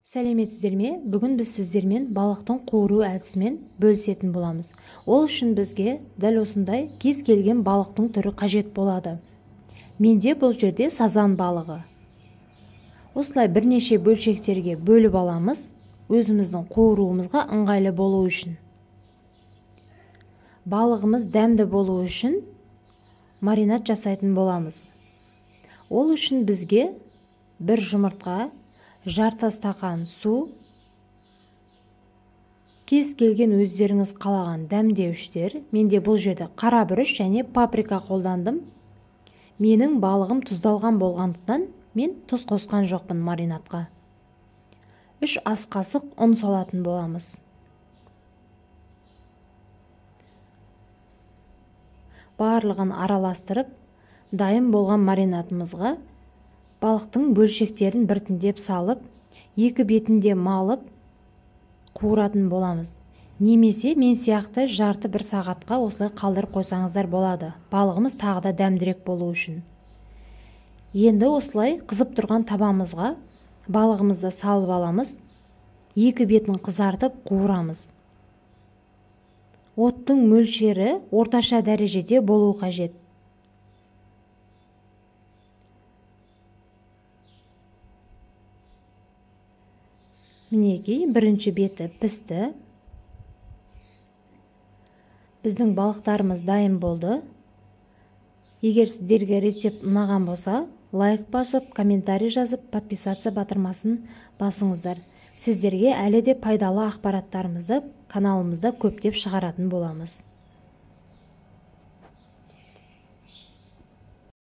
Сәлеметсіздер ме? Бүгін біз сіздермен балықтың қуыру әдісімен бөлісетін боламыз. Ол үшін бізге дәл осындай кез келген балықтың түрі қажет болады. Менде бұл жерде сазан балығы. Осылай бірнеше бөлшектерге бөліп аламыз, өзіміздің қуыруымызға ыңғайлы болу үшін. Балығымыз дәмді болу үшін маринад жасайтын боламыз. Ол үшін бізге бір жұмыртқа, жарты стақан су, кез келген өздеріңіз қалаған дәмдеуіштер. Менде бұл жерде қара бұрыш және паприка қолдандым. Менің балығым тұздалған болғандықтан мен тұз қосқан жоқпын маринадқа. 3 ас қасық ұн салатын боламыз. Барлығын араластырып, дайын болған маринадымызға балықтың бөлшектерін біртіндеп салып, екі бетінде малып қуыратын боламыз. Немесе мен сияқты жарты бір сағатқа осылай қалдырып қойсаңыздар болады. Балығымыз тағы да дәмдірек болу үшін. Енді осылай қызып тұрған табамызға балығымызды салып аламыз. Екі бетін қызартып қуырамыз. Оттың мөлшері орташа дәрежеде болу қажет. Мінекей, бірінші беті пісті. Біздің балықтарымыз дайын болды. Егер сіздерге рецепт ұнаған болса, лайк басып, комментарий жазып, подписаться батырмасын басыңыздар. Сіздерге әлі де пайдалы ақпараттарымызды каналымызда көптеп шығаратын боламыз.